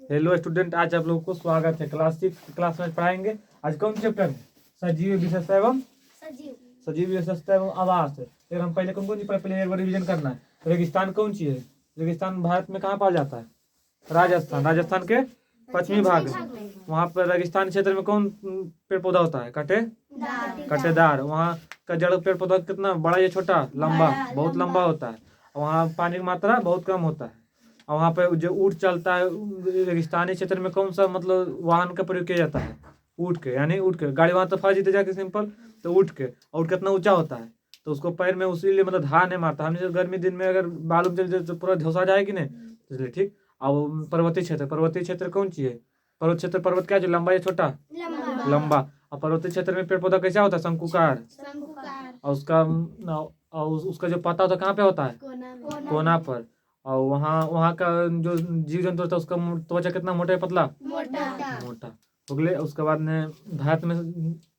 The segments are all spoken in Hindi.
हेलो स्टूडेंट, आज आप लोगों को स्वागत है। क्लास 6 क्लास में पढ़ाएंगे। आज कौन चैप्टर है? सजीव विशेषता एवं सजीव विशेषता एवं आवास। फिर हम पहले कौन कौन सी पहले एक बार रिवीजन करना है। रेगिस्तान कौन सी है? रेगिस्तान भारत में कहाँ पाया जाता है? राजस्थान। राजस्थान के पश्चिमी भाग में। वहाँ पर रेगिस्तान क्षेत्र में कौन पेड़ पौधा होता है? कटेदार। वहाँ का जड़ पेड़ पौधा कितना बड़ा या छोटा? लंबा, बहुत लंबा होता है। वहाँ पानी की मात्रा बहुत कम होता है। और वहाँ पे जो ऊँट चलता है रेगिस्तानी क्षेत्र में, कौन सा मतलब वाहन का प्रयोग किया जाता है? ऊँट के, यानी ऊँट के। गाड़ी वहाँ तो फंस जीते जाके सिंपल, तो ऊँट के। और कितना ऊंचा होता है तो उसको पैर में उसीलिए मतलब धार नहीं मारता। हमने गर्मी दिन में अगर बालू में चल जाए तो पूरा झोसा जाएगी नहीं, इसलिए ठीक। और पर्वतीय क्षेत्र कौन सी है? पर्वत क्षेत्र, पर्वत क्या है जो लंबा या छोटा? लंबा। और पर्वतीय क्षेत्र में पेड़ पौधा कैसा होता है? शंकुकार। और उसका जो पत्ता होता है कहाँ पे होता है? कोना पर। और वहाँ का जो जीव जंतु होता है उसका त्वचा कितना मोटा है? पतला, मोटा। अगले उसके बाद में भारत में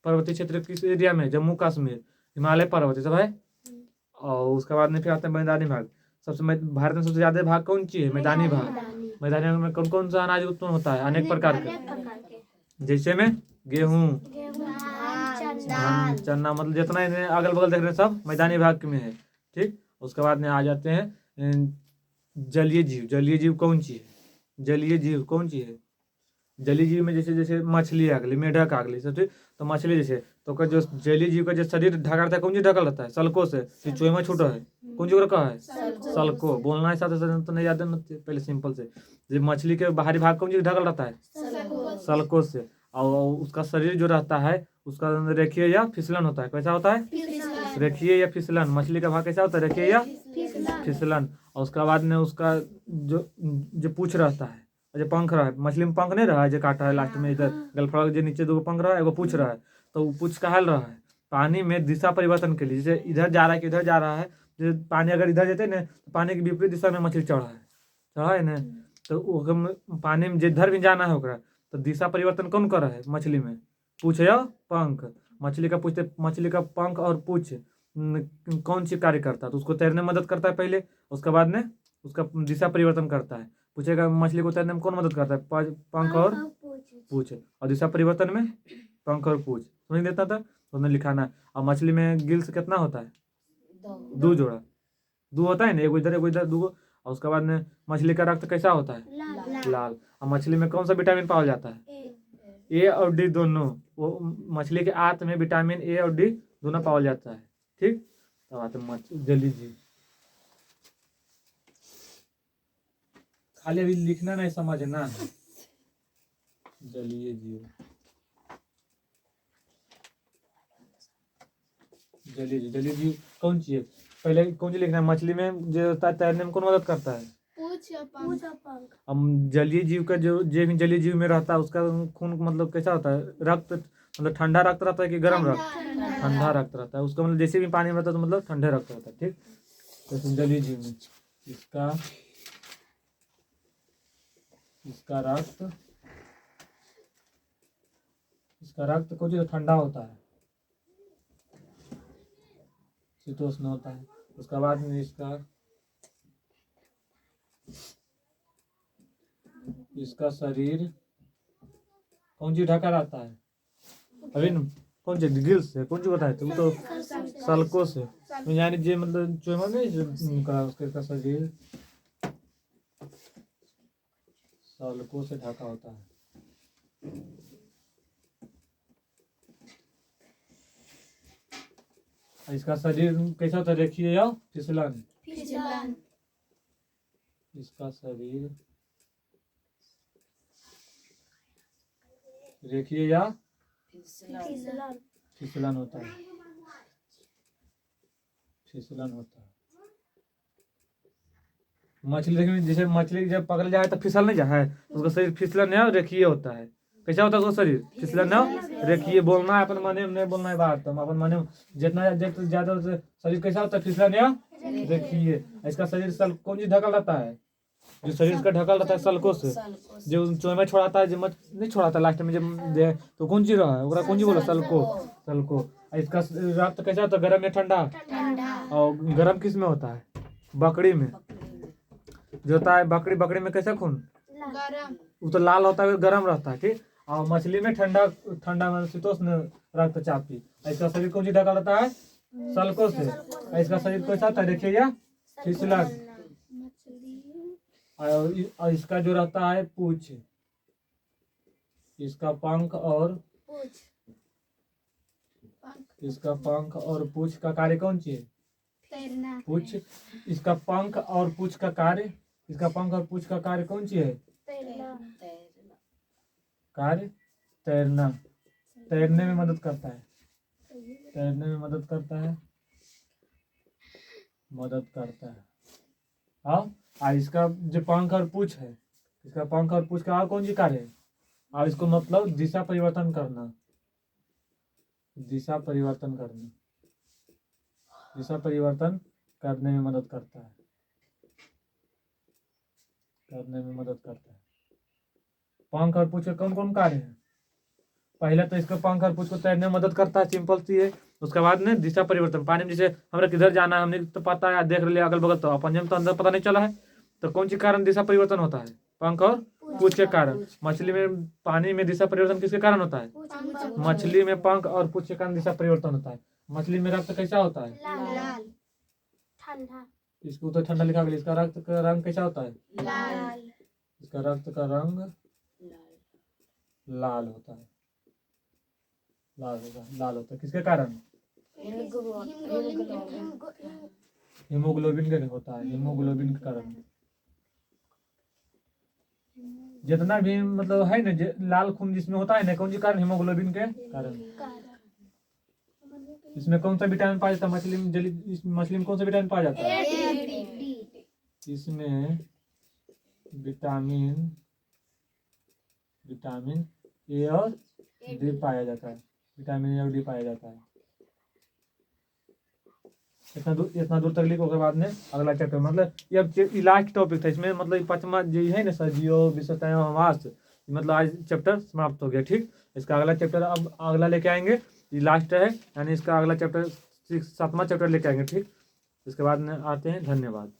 पर्वतीय क्षेत्र किस एरिया में? जम्मू कश्मीर, हिमालय पर्वत सब है। और उसके बाद में फिर आता है मैदानी भाग। भारत में सबसे ज्यादा भाग कौन सी है? मैदानी भाग। मैदानी भाग में कौन कौन सा अनाज उत्पन्न होता है? अनेक प्रकार के, जैसे में गेहूँ, धान, चना, मतलब जितना अगल बगल देख रहे हैं सब मैदानी भाग में है, ठीक। उसके बाद में आ जाते हैं जलीय जीव। जलीय जीव कौन सी है? जलीय जीव कौन सी है? जलीय जीव में जैसे जैसे मछली आ गई, मेढक आ गई, सब ठीक। तो मछली जैसे तो जो जलीय जीव का जो शरीर ढका रहता है, कौन सी ढकल रहता है? सल्कों से। चुईमा छूटा है, कौन सी का है? सल्को। बोलना है साथ साथ तो नहीं याद है, पहले सिंपल से। जो मछली के बाहरी भाग कौन सी ढकल रहता है? सल्कों से। और उसका शरीर जो रहता है उसका रेखीय या फिसलन होता है। कैसा होता है? रेखीय या फिसलन। मछली का भाग कैसा होता है? रेखीय या फिसलन। और उसके बाद में उसका जो पूंछ रहता है, जो पंख रहा है, मछली में पंख नहीं रहा है जो काटा है लास्ट में, इधर गलफड़ा जो नीचे दो पंख रहा है, एगो पूंछ रहा है। तो वो पूंछ का हाल रहा है पानी में दिशा परिवर्तन के लिए, जैसे इधर जा रहा है कि इधर जा रहा है। जैसे पानी अगर इधर जाते ना तो पानी की विपरीत दिशा में मछली चढ़ा है ना, तो पानी में जिधर भी जाना है तो दिशा परिवर्तन कौन कर रहा है? मछली में पूंछ या पंख। मछली का पंख और पूंछ कौन सी कार्य करता है? तो उसको तैरने में मदद करता है पहले, उसके बाद में उसका दिशा परिवर्तन करता है। पूछेगा मछली को तैरने में कौन मदद करता है? पंख और पूंछ। और दिशा परिवर्तन में पंख और पूंछ। समझ लेता था तो उन्हें लिखाना है। और मछली में गिल्स कितना होता है? 2 जोड़ा। 2 होता है ना, एगो इधर एगो इधर, 2। और उसके बाद में मछली का रक्त कैसा होता है? लाल। और मछली में कौन सा विटामिन पाया जाता है? ए और डी दोनों। वो मछली के आंत में विटामिन ए और डी दोनों पाया जाता है, ठीक। तो आते जलीय जीव। खाली अभी लिखना नहीं, समझना है। जलीय जीव, जलीय जीव कौन सी है? पहले कौन सी लिखना है? मछली में जो होता है तैरने में कौन मदद करता है? हम जलीय जीव का जो जलीय जीव में रहता है उसका खून मतलब कैसा होता है? रक्त मतलब ठंडा रक्त रहता है कि गर्म रक्त? ठंडा रक्त रहता है उसका, मतलब जैसे भी पानी में रहता है तो मतलब ठंडे रक्त रहता है, ठीक। तो जलीय जीव में इसका रक्त कुछ ठंडा होता है, शीतोष्ण होता है। उसके बाद में इसका शरीर कौन सी ढका रहता है? अभी न कौन सी गिल्स से, कौन सी बताए थे? वो तो सल्कों से, यानी जो मतलब चुईमा नहीं उसका शरीर सल्कों से ढका होता है। इसका शरीर कैसा होता है? रेखीय या फिसलन? इसका शरीर रेखीय या फिसलन होता है। मछली देखिए, जैसे मछली जब पकड़ जाए तो फिसल नहीं जाए, उसका शरीर फिसलन या रेखीय होता है। कैसा होता है उसका शरीर? फिसलन या रेखीय। बोलना है अपन मने में, नहीं बोलना है बात। हम अपन मने जितना ज्यादा शरीर कैसा होता है? फिसलन या रेखीय। इसका शरीर कौन सी ढकल रहता है? जो शरीर का ढकल रहता है सल्कों से। जो चोई छोड़ाता है, जो नहीं छोड़ाता लास्ट में जब दे तो कौन सी रहा है? कौन सी बोला? सल्को। इसका रक्त कैसा होता है? गर्म या ठंडा? और गर्म किस में होता है? बकरी में जो होता है। बकरी में कैसा खून? वो तो लाल होता है, गर्म रहता है, ठीक। और मछली में ठंडा ठंडा में शीतोष्ण रक्तचाप की। इसका शरीर कौन सी ढका रहता है? सल्कों से। इसका शरीर कैसा था देखिए, यह फिसलक। और इसका जो रहता है पूछ, इसका पंख और इसका पंख और पूछ का कार्य कौन सी है? पूछ। इसका पंख और पूछ का कार्य, इसका पंख और पूछ का कार्य कौन सी है? कार्य तैरना। तैरने में मदद करता है, तैरने में मदद करता है, मदद करता है। हाँ, इसका जो पंख और पूछ है, इसका पंख और पूछ का कौन सी कार्य है? और इसको मतलब दिशा परिवर्तन करना, दिशा परिवर्तन करना, दिशा परिवर्तन करने में मदद करता है, करने में मदद करता है। पंख और पूछ के कौन कौन कार्य है? पहले तो इसका पंख और पूछ को तैरने में मदद करता है, सिंपल सी है। उसके बाद में दिशा परिवर्तन, पानी में जैसे हमें किधर जाना है हमने तो पता है, देख लिया अगल बगल, तो अपन में तो अंदर पता नहीं चला है, तो कौन सी कारण दिशा परिवर्तन होता है? पंख और पूछ के कारण। मछली में पानी में दिशा परिवर्तन किसके कारण होता है? मछली में पंख और पूछ के कारण दिशा परिवर्तन होता है। मछली में रक्त कैसा होता है? लाल, ठंडा। इसको तो ठंडा लिखा गया। इसका रक्त का रंग कैसा होता है? लाल। इसका रक्त का रंग लाल होता है, लाल होता है, लाल होता है। किसके कारण? हीमोग्लोबिन के होता है, हीमोग्लोबिन के कारण। जितना भी मतलब है ना लाल खून जिसमें होता है ना, कौन सी कारण? हीमोग्लोबिन के कारण। इसमें कौन सा विटामिन पाया जाता है? मछली में इस मछली में कौन सा विटामिन पाया जाता है? इसमें विटामिन ए और डी पाया जाता है, विटामिन ए और डी पाया जाता है। इतना दूर तक लिखो के बाद में अगला चैप्टर, मतलब ये लास्ट टॉपिक था इसमें, मतलब 5वां जो है ना सजीव विशेषताएं एवं आवास, मतलब आज चैप्टर समाप्त हो गया, ठीक। इसका अगला चैप्टर अब अगला लेके आएंगे, ये लास्ट है, यानी इसका अगला चैप्टर 7वां चैप्टर लेके आएंगे, ठीक। इसके बाद में आते हैं, धन्यवाद।